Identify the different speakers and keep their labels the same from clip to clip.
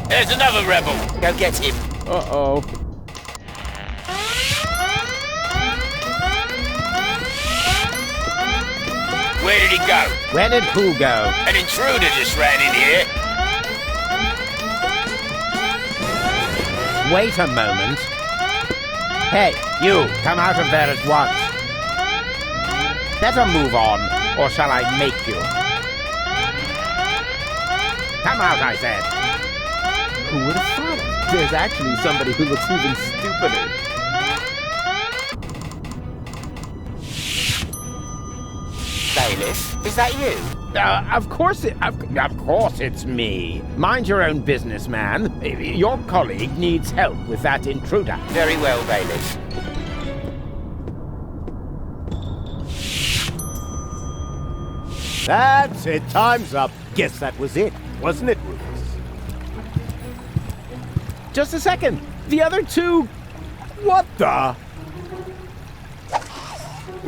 Speaker 1: There's another rebel. Go get him.
Speaker 2: Uh-oh.
Speaker 1: Where did he go?
Speaker 2: Where did who go?
Speaker 1: An intruder just ran in here.
Speaker 2: Wait a moment. Hey, you, come out of there at once. Better move on, or shall I make you? Come out, I said. Who would have thought it? There's actually somebody who looks even stupider.
Speaker 1: Bailiff, is that you?
Speaker 2: Of course it's me. Mind your own business, man. Your colleague needs help with that intruder.
Speaker 1: Very well, Bailiff.
Speaker 3: That's it. Time's up. Guess that was it, wasn't it, Rufus?
Speaker 2: Just a second. The other two...
Speaker 3: What the?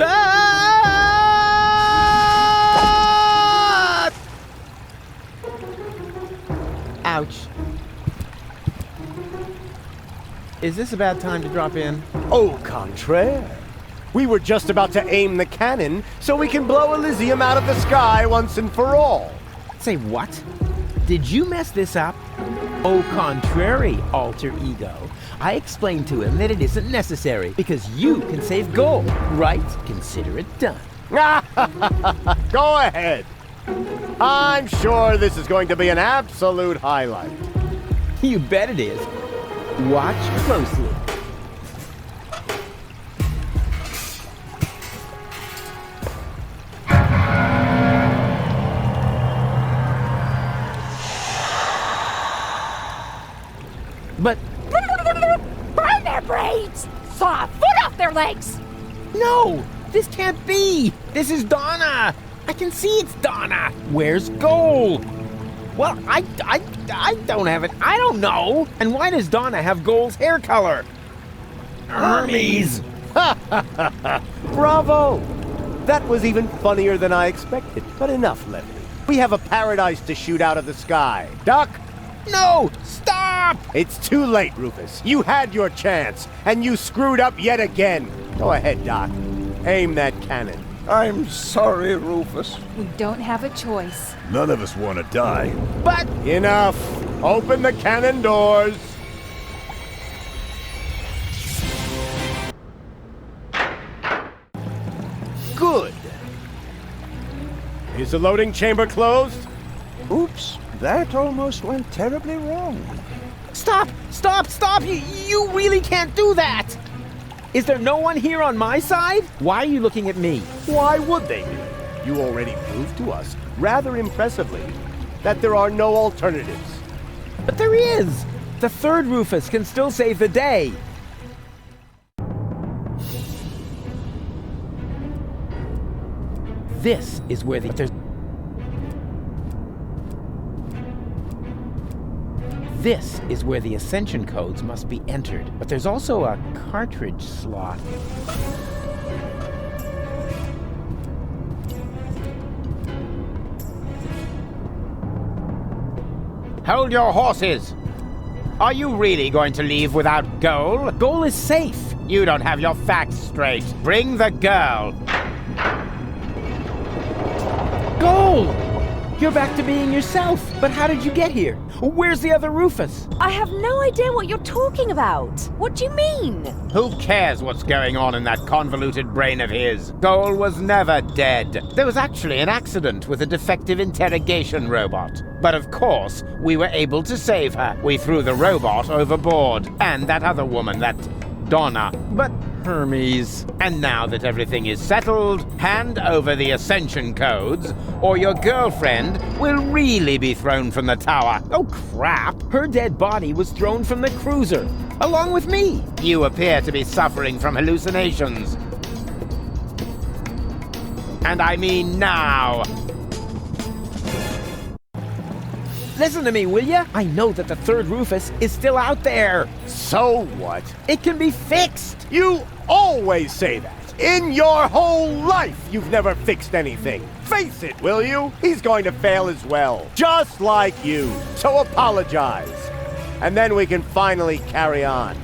Speaker 2: Ah! Ouch. Is this a bad time to drop in?
Speaker 3: Au contraire. We were just about to aim the cannon so we can blow Elysium out of the sky once and for all.
Speaker 2: Say what? Did you mess this up? Au contrary, alter ego. I explained to him that it isn't necessary because you can save gold, right? Consider it done.
Speaker 3: Go ahead. I'm sure this is going to be an absolute highlight.
Speaker 2: You bet it is. Watch closely. But...
Speaker 4: Burn their brains! Saw a foot off their legs!
Speaker 2: No! This can't be! This is Donna! I can see it's Donna! Where's Goal? Well, I don't have it. I don't know! And why does Donna have Goal's hair color? Hermes!
Speaker 3: Bravo! That was even funnier than I expected. But enough, Levy. We have a paradise to shoot out of the sky. Duck!
Speaker 2: No! Stop!
Speaker 3: It's too late, Rufus. You had your chance, and you screwed up yet again. Go ahead, Doc. Aim that cannon.
Speaker 5: I'm sorry, Rufus.
Speaker 4: We don't have a choice.
Speaker 5: None of us want to die.
Speaker 2: But...
Speaker 3: Enough. Open the cannon doors. Good. Is the loading chamber closed?
Speaker 5: Oops, that almost went terribly wrong.
Speaker 2: Stop! Stop! Stop! You really can't do that! Is there no one here on my side? Why are you looking at me?
Speaker 3: Why would they be? You already proved to us, rather impressively, that there are no alternatives.
Speaker 2: But there is! The third Rufus can still save the day! This is where This is where the ascension codes must be entered, but there's also a cartridge slot. Hold your horses! Are you really going to leave without Goal? Goal is safe! You don't have your facts straight. Bring the girl! Goal! You're back to being yourself, but how did you get here? Where's the other Rufus?
Speaker 4: I have no idea what you're talking about. What do you mean?
Speaker 2: Who cares what's going on in that convoluted brain of his? Goal was never dead. There was actually an accident with a defective interrogation robot. But of course, we were able to save her. We threw the robot overboard. And that other woman, that Donna. But Hermes. And now that everything is settled, hand over the ascension codes, or your girlfriend will really be thrown from the tower. Oh, crap! Her dead body was thrown from the cruiser, along with me. You appear to be suffering from hallucinations. And I mean now. Listen to me, will ya? I know that the third Rufus is still out there.
Speaker 3: So what?
Speaker 2: It can be fixed.
Speaker 3: You always say that. In your whole life, you've never fixed anything. Face it, will you? He's going to fail as well. Just like you. So apologize. and then we can finally carry on.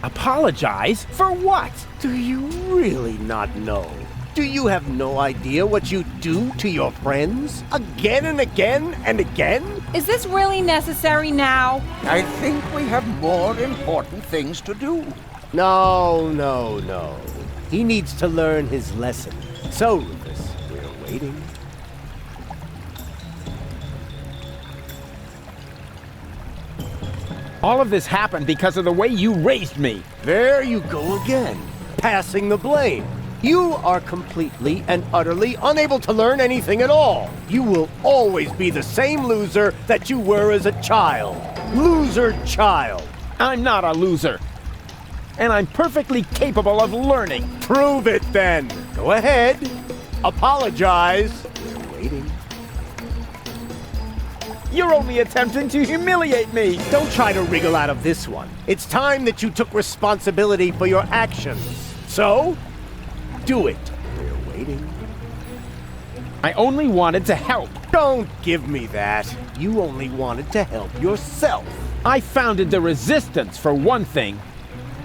Speaker 2: Apologize? For what?
Speaker 3: Do you really not know? Do you have no idea what you do to your friends? Again and again and again?
Speaker 4: Is this really necessary now?
Speaker 5: I think we have more important things to do.
Speaker 3: No. He needs to learn his lesson. So, Rufus, we're waiting.
Speaker 2: All of this happened because of the way you raised me.
Speaker 3: There you go again, passing the blame. You are completely and utterly unable to learn anything at all. You will always be the same loser that you were as a child. Loser child.
Speaker 2: I'm not a loser. And I'm perfectly capable of learning.
Speaker 3: Prove it then. Go ahead. Apologize. We're waiting.
Speaker 2: You're only attempting to humiliate me.
Speaker 3: Don't try to wriggle out of this one. It's time that you took responsibility for your actions. So, do it. We're waiting.
Speaker 2: I only wanted to help.
Speaker 3: Don't give me that. You only wanted to help yourself.
Speaker 2: I founded the Resistance, for one thing.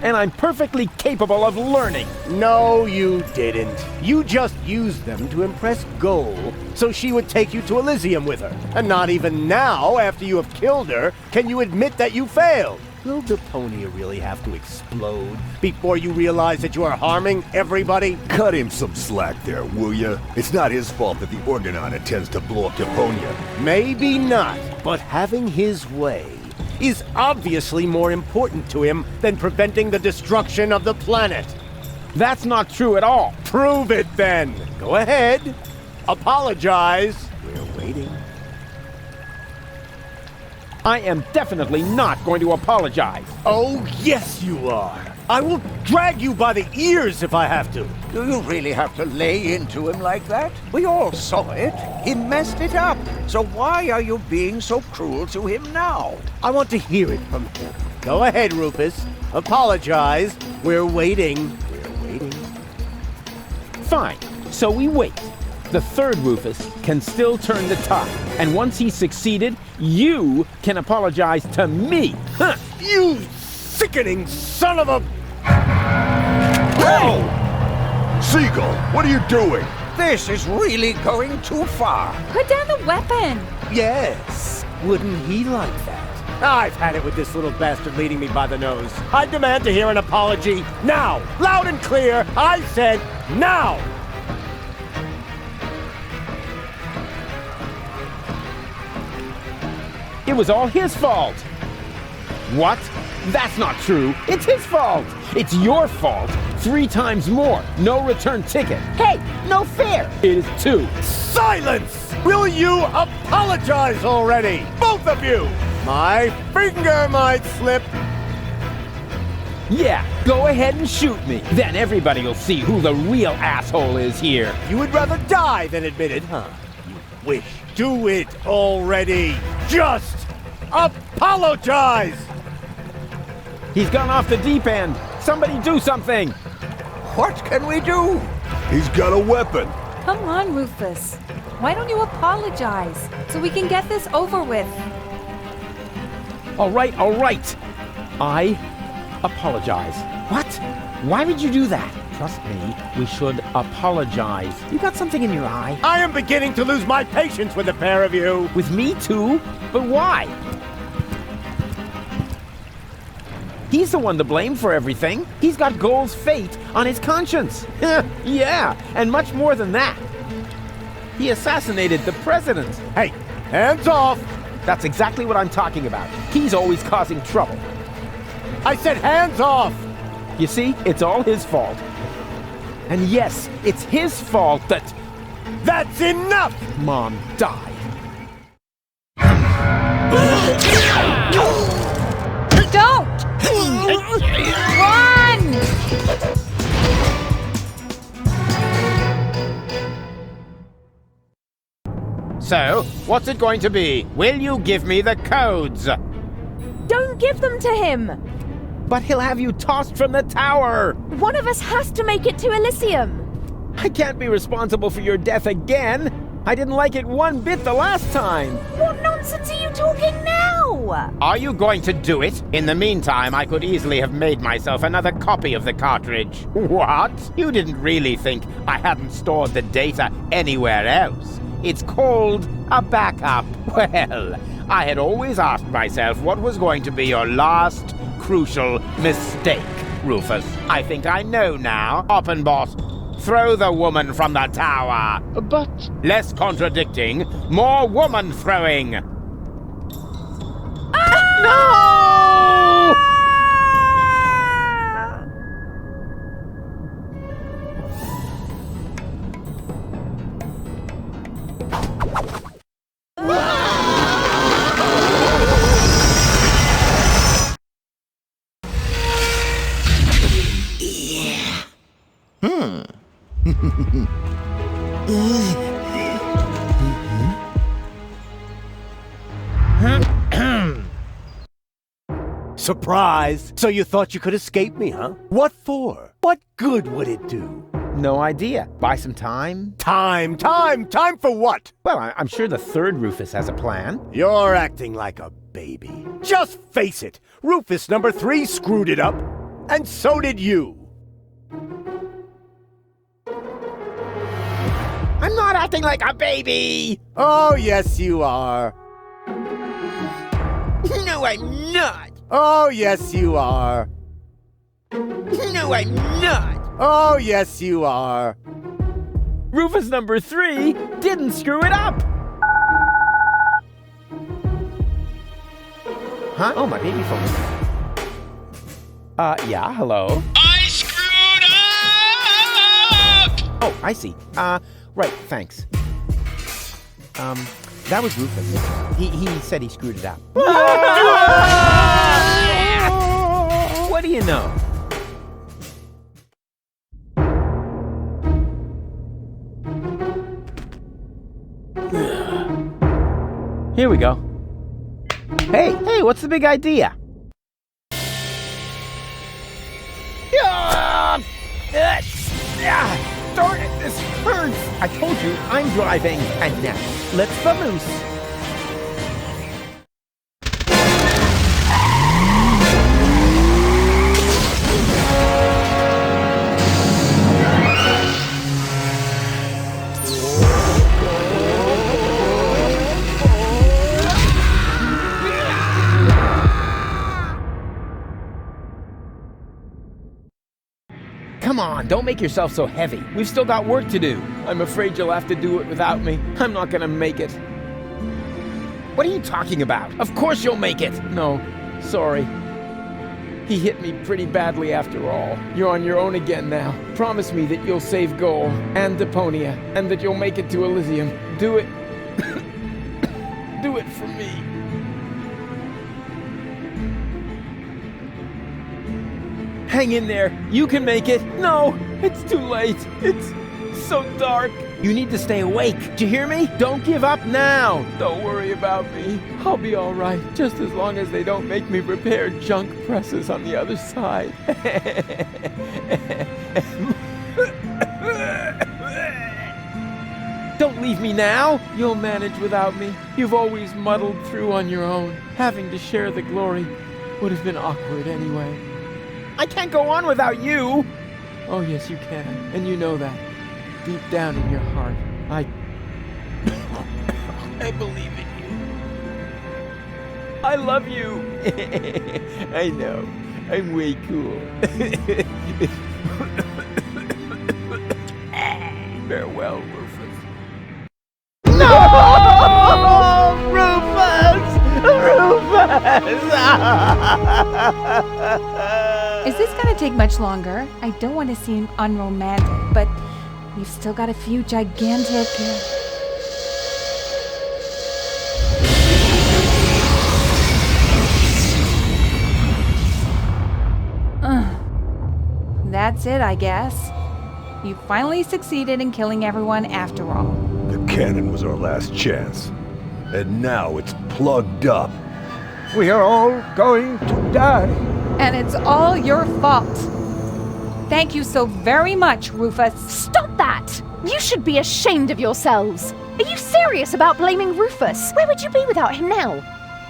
Speaker 2: And I'm perfectly capable of learning.
Speaker 3: No, you didn't. You just used them to impress Goal, so she would take you to Elysium with her. And not even now, after you have killed her, can you admit that you failed. Will Deponia really have to explode before you realize that you are harming everybody?
Speaker 6: Cut him some slack there, will ya? It's not his fault that the Orgonon intends to blow up Deponia.
Speaker 3: Maybe not, but having his way is obviously more important to him than preventing the destruction of the planet.
Speaker 2: That's not true at all.
Speaker 3: Prove it then. Go ahead. Apologize. We're waiting.
Speaker 2: I am definitely not going to apologize.
Speaker 3: Oh, yes you are. I will drag you by the ears if I have to.
Speaker 5: Do you really have to lay into him like that? We all saw it. He messed it up. So why are you being so cruel to him now?
Speaker 3: I want to hear it from him. Go ahead, Rufus. Apologize. We're waiting. We're waiting.
Speaker 2: Fine. So we wait. The third Rufus can still turn the tide. And once he's succeeded, you can apologize to me. Huh.
Speaker 3: You sickening son of a...
Speaker 6: Whoa! Seagull, what are you doing?
Speaker 5: This is really going too far.
Speaker 4: Put down the weapon.
Speaker 3: Yes. Wouldn't he like that? I've had it with this little bastard leading me by the nose. I demand to hear an apology now. Loud and clear. I said now.
Speaker 2: It was all his fault. What? That's not true. It's his fault. It's your fault. 3 times more. No return ticket. Hey, no fair. It is 2.
Speaker 3: Silence! Will you apologize already? Both of you! My finger might slip.
Speaker 2: Yeah, go ahead and shoot me. Then everybody will see who the real asshole is here.
Speaker 3: You would rather die than admit it, huh? You wish. Do it already. Just apologize!
Speaker 2: He's gone off the deep end. Somebody do something.
Speaker 5: What can we do?
Speaker 6: He's got a weapon.
Speaker 4: Come on, Rufus. Why don't you apologize so we can get this over with?
Speaker 2: All right. I apologize. What? Why would you do that? Trust me, we should apologize. You got something in your eye?
Speaker 3: I am beginning to lose my patience with the pair of you.
Speaker 2: With me too? But why? He's the one to blame for everything. He's got Goal's fate on his conscience. Yeah, and much more than that. He assassinated the president.
Speaker 3: Hey, hands off!
Speaker 2: That's exactly what I'm talking about. He's always causing trouble.
Speaker 3: I said hands off!
Speaker 2: You see, it's all his fault. And yes, it's his fault that
Speaker 3: That's enough!
Speaker 2: Mom died.
Speaker 4: Don't! Run!
Speaker 2: So, what's it going to be? Will you give me the codes?
Speaker 7: Don't give them to him!
Speaker 2: But he'll have you tossed from the tower!
Speaker 7: One of us has to make it to Elysium!
Speaker 2: I can't be responsible for your death again! I didn't like it one bit the last time.
Speaker 7: What nonsense are you talking now?
Speaker 2: Are you going to do it? In the meantime, I could easily have made myself another copy of the cartridge. What? You didn't really think I hadn't stored the data anywhere else? It's called a backup. Well, I had always asked myself what was going to be your last crucial mistake, Rufus. I think I know now. Oppenbot, throw the woman from the tower.
Speaker 8: But...
Speaker 2: Less contradicting, more woman throwing. No!
Speaker 3: Surprise! So you thought you could escape me, huh? What for? What good would it do?
Speaker 2: No idea. Buy some time?
Speaker 3: Time for what?
Speaker 2: Well, I'm sure the third Rufus has a plan.
Speaker 3: You're acting like a baby. Just face it, Rufus number 3 screwed it up, and so did you.
Speaker 2: I'm not acting like a baby!
Speaker 3: Oh, yes, you are.
Speaker 2: No, I'm not!
Speaker 3: Oh, yes, you are.
Speaker 2: No, I'm not!
Speaker 3: Oh, yes, you are.
Speaker 2: Rufus number 3 didn't screw it up! Huh? Oh, my baby phone. Yeah, hello?
Speaker 8: I screwed up!
Speaker 2: Oh, I see. Right, thanks. That was Rufus. He said he screwed it up. What do you know? Here we go. Hey, what's the big idea? Darn it, this hurts! I told you, I'm driving. And now, let's vamoose. Come on, don't make yourself so heavy. We've still got work to do. I'm afraid you'll have to do it without me. I'm not gonna make it. What are you talking about? Of course you'll make it. No, sorry. He hit me pretty badly after all. You're on your own again now. Promise me that you'll save Goal and Deponia, and that you'll make it to Elysium. Do it. Do it for me. Hang in there. You can make it. No, it's too late. It's so dark. You need to stay awake. Do you hear me? Don't give up now. Don't worry about me. I'll be all right, just as long as they don't make me repair junk presses on the other side. Don't leave me now. You'll manage without me. You've always muddled through on your own. Having to share the glory would have been awkward anyway. I can't go on without you! Oh, yes, you can. And you know that. Deep down in your heart, I believe in you. I love you. I know. I'm way cool. Farewell, Rufus. No! Rufus!
Speaker 4: Is this gonna take much longer? I don't want to seem unromantic, but we've still got a few gigantic... That's it, I guess. You finally succeeded in killing everyone after all.
Speaker 6: The cannon was our last chance. And now it's plugged up.
Speaker 5: We are all going to die.
Speaker 4: And it's all your fault. Thank you so very much, Rufus.
Speaker 7: Stop that! You should be ashamed of yourselves. Are you serious about blaming Rufus? Where would you be without him now?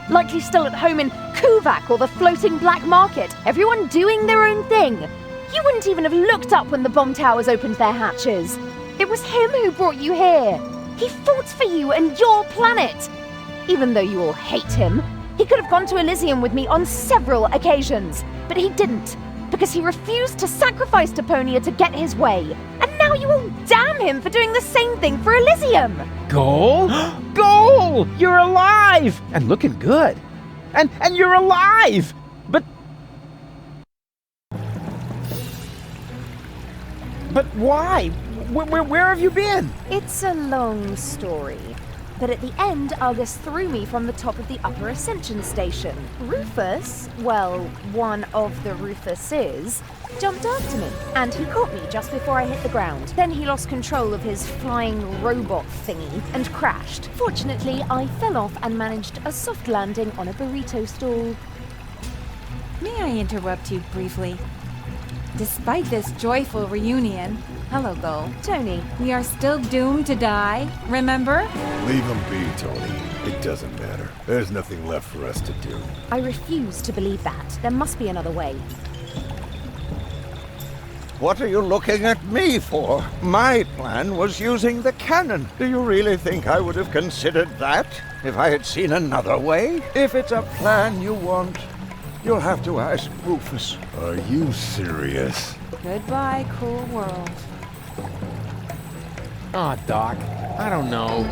Speaker 7: Likely still at home in Kuvak or the floating black market, everyone doing their own thing. You wouldn't even have looked up when the bomb towers opened their hatches. It was him who brought you here. He fought for you and your planet. Even though you all hate him, he could have gone to Elysium with me on several occasions, but he didn't, because he refused to sacrifice Deponia to get his way. And now you all damn him for doing the same thing for Elysium.
Speaker 2: Goal? Goal! You're alive! And looking good. And you're alive! But why? Where have you been?
Speaker 7: It's a long story. But at the end, Argus threw me from the top of the upper ascension station. Rufus, well, one of the Rufuses, jumped after me, and he caught me just before I hit the ground. Then he lost control of his flying robot thingy and crashed. Fortunately, I fell off and managed a soft landing on a burrito stall.
Speaker 4: May I interrupt you briefly? Despite this joyful reunion, hello, Gull.
Speaker 7: Tony,
Speaker 4: We are still doomed to die, remember?
Speaker 6: Leave him be, Tony. It doesn't matter. There's nothing left for us to do.
Speaker 7: I refuse to believe that. There must be another way.
Speaker 5: What are you looking at me for? My plan was using the cannon. Do you really think I would have considered that if I had seen another way? If it's a plan you want, you'll have to ask Rufus.
Speaker 6: Are you serious?
Speaker 4: Goodbye, cruel world.
Speaker 2: Aw, Doc, I don't know.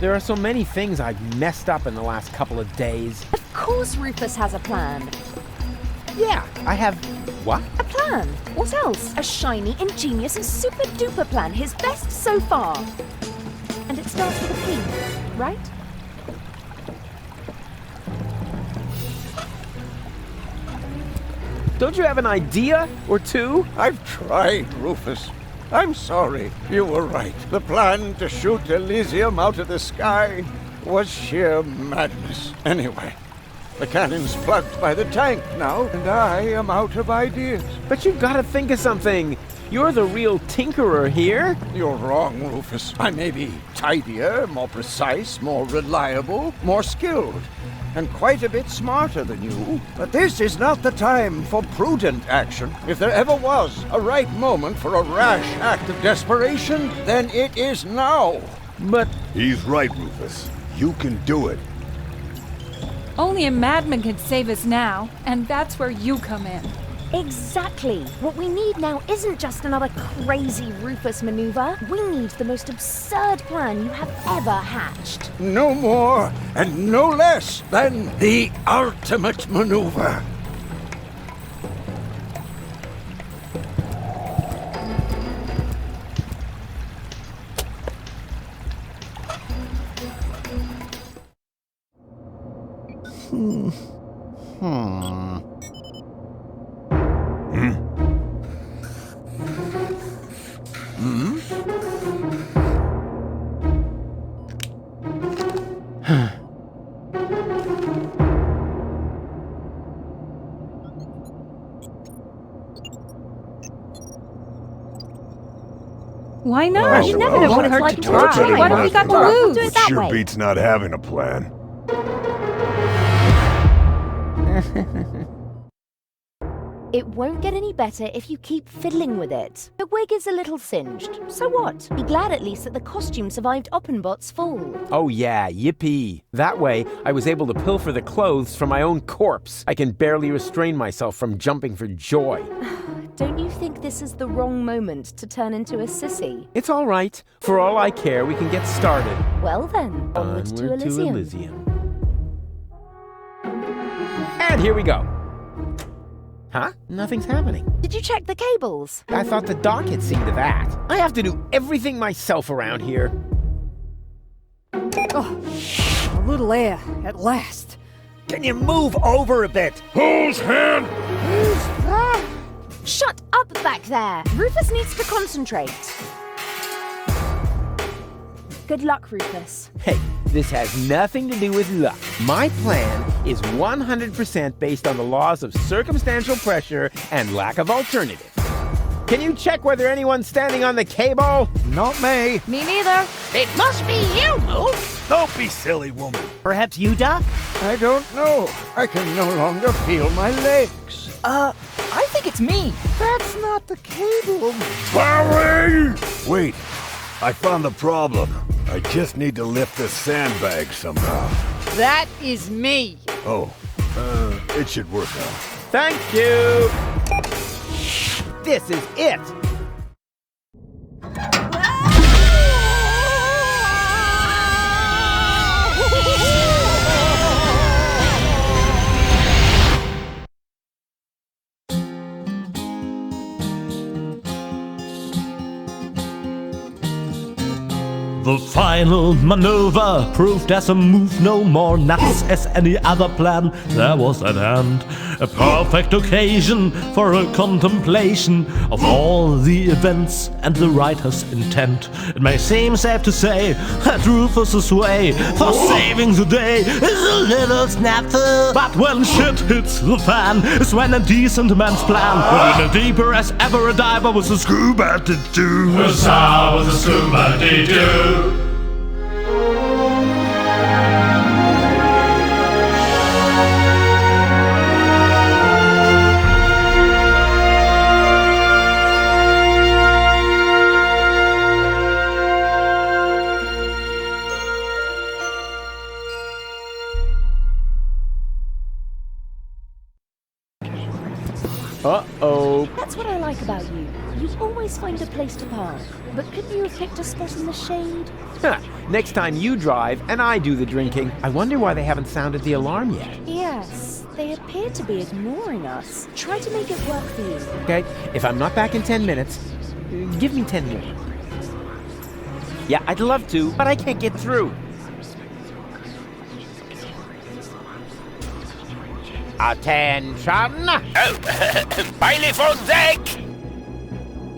Speaker 2: There are so many things I've messed up in the last couple of days.
Speaker 7: Of course Rufus has a plan.
Speaker 2: Yeah, I have... What?
Speaker 7: A plan? What else? A shiny, ingenious, and super duper plan. His best so far. And it starts with a P, right?
Speaker 2: Don't you have an idea or two?
Speaker 5: I've tried, Rufus. I'm sorry. You were right. The plan to shoot Elysium out of the sky was sheer madness. Anyway, the cannon's plugged by the tank now, and I am out of ideas.
Speaker 2: But you've got to think of something. You're the real tinkerer here.
Speaker 5: You're wrong, Rufus. I may be tidier, more precise, more reliable, more skilled, and quite a bit smarter than you. But this is not the time for prudent action. If there ever was a right moment for a rash act of desperation, then it is now.
Speaker 2: But
Speaker 6: He's right, Rufus. You can do it.
Speaker 4: Only a madman could save us now, and that's where you come in.
Speaker 7: Exactly. What we need now isn't just another crazy Rufus maneuver. We need the most absurd plan you have ever hatched.
Speaker 5: No more and no less than the ultimate maneuver.
Speaker 4: Why not?
Speaker 6: Oh,
Speaker 4: You
Speaker 6: well,
Speaker 4: never know what
Speaker 7: it's
Speaker 4: hurt
Speaker 7: like
Speaker 4: to
Speaker 7: to
Speaker 4: try.
Speaker 7: try.
Speaker 4: What have we got to
Speaker 6: Nothing.
Speaker 7: We'll
Speaker 4: lose?
Speaker 7: do it that
Speaker 6: Sure
Speaker 7: way.
Speaker 6: beats not having a plan.
Speaker 7: It won't get any better if you keep fiddling with it. The wig is a little singed. So what? Be glad at least that the costume survived Oppenbot's fall.
Speaker 2: oh yeah, yippee. That way, I was able to pilfer the clothes from my own corpse. I can barely restrain myself from jumping for joy.
Speaker 7: Don't you think this is the wrong moment to turn into a sissy?
Speaker 2: It's all right. For all I care, we can get started.
Speaker 7: Well then, onwards to Elysium.
Speaker 2: And here we go. Huh? Nothing's happening.
Speaker 7: Did you check the cables?
Speaker 2: I thought the doc had seen to that. I have to do everything myself around here.
Speaker 8: A little air, at last.
Speaker 3: Can you move over a bit?
Speaker 6: Whose hand?
Speaker 7: Shut up back there! Rufus needs to concentrate. Good luck, Rufus.
Speaker 2: Hey, this has nothing to do with luck. My plan is 100% based on the laws of circumstantial pressure and lack of alternative. Can you check whether anyone's standing on the cable?
Speaker 5: Not me.
Speaker 7: Me neither.
Speaker 1: It must be you, Wolf.
Speaker 6: Don't be silly, woman.
Speaker 3: Perhaps you, Doc?
Speaker 5: I don't know. I can no longer feel my legs.
Speaker 8: I think it's me.
Speaker 5: That's not the cable.
Speaker 6: Barry! Wait, I found the problem. I just need to lift the sandbag somehow.
Speaker 8: That is me.
Speaker 6: Oh, it should work out.
Speaker 2: Thank you. This is it.
Speaker 9: The final maneuver proved as a move no more nuts as any other plan there was at hand. A perfect occasion for a contemplation of all the events and the writer's intent. It may seem safe to say that Rufus's way for saving the day is a little snafu. But when shit hits the fan is when a decent man's plan went in deeper as ever a diver with a scuba to do. Was a scuba to do.
Speaker 2: Uh-oh.
Speaker 7: That's what I like about you. You always find a place to park. But couldn't you have picked a spot in the shade?
Speaker 2: Huh. Next time you drive and I do the drinking. I wonder why they haven't sounded the alarm yet.
Speaker 7: Yes, they appear to be ignoring us. Try to make it work for you.
Speaker 2: Okay, if I'm not back in 10 minutes, give me 10 more. Yeah, I'd love to, but I can't get through. Attention!
Speaker 1: Oh, bailiff on deck!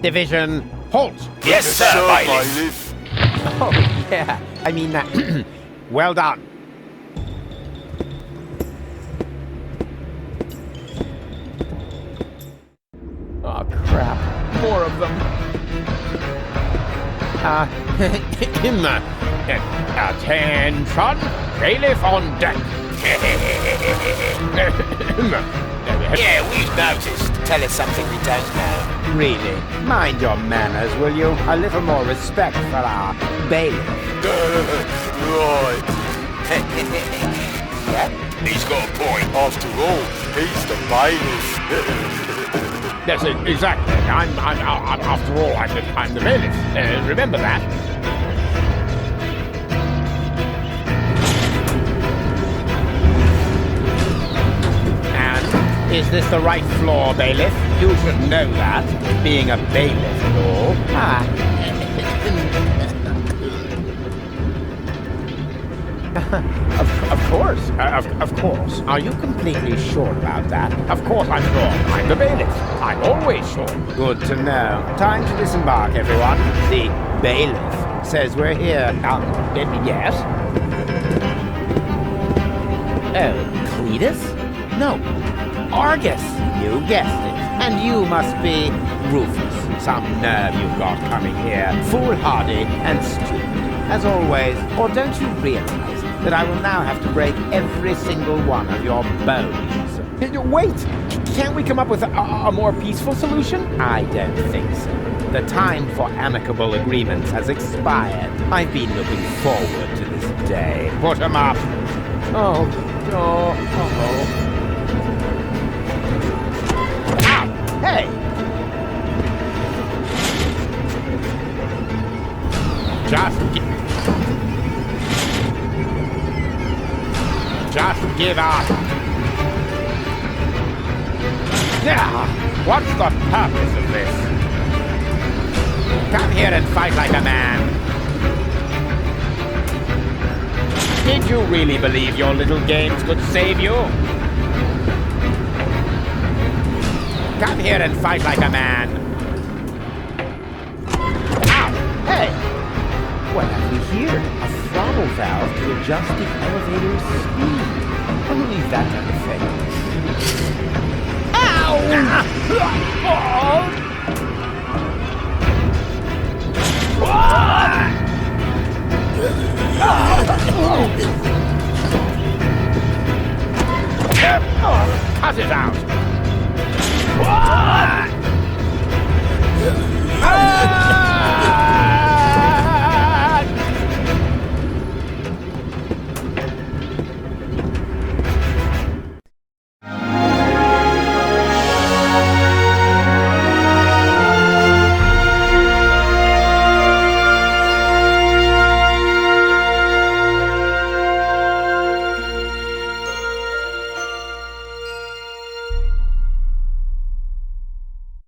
Speaker 2: Division, halt!
Speaker 1: Yes, sir, bailiff.
Speaker 2: Oh, yeah, I mean that. Well done. Oh, crap. More of them. Attention! Bailiff on deck!
Speaker 1: Yeah, we've noticed. Tell us something we don't know.
Speaker 2: Really? Mind your manners, will you? A little more respect for our bailiff.
Speaker 1: Right. Yeah? He's got a point. After all, he's the bailiff.
Speaker 2: Yes, exactly. I'm after all, I'm the bailiff. Remember that. Is this the right floor, bailiff? You should know that, being a bailiff and all. Of course. Of course. Are you completely sure about that? Of course I'm sure. I'm the bailiff. I'm always sure. Good to know. Time to disembark, everyone. The bailiff says we're here. Yes? Oh, Cletus? No. Argus! You guessed it. And you must be Rufus. Some nerve you've got coming here. Foolhardy and stupid. As always. Or don't you realize that I will now have to break every single one of your bones? Wait! Can't we come up with a more peaceful solution? I don't think so. The time for amicable agreements has expired. I've been looking forward to this day. Put 'em up! Oh. Hey! Just give up! Yeah! What's the purpose of this? Come here and fight like a man! Did you really believe your little games could save you? Come here and fight like a man. Ow! Hey! What have we here? A throttle valve to adjust the elevator's speed. I believe that kind of thing. Ow! Cut it out!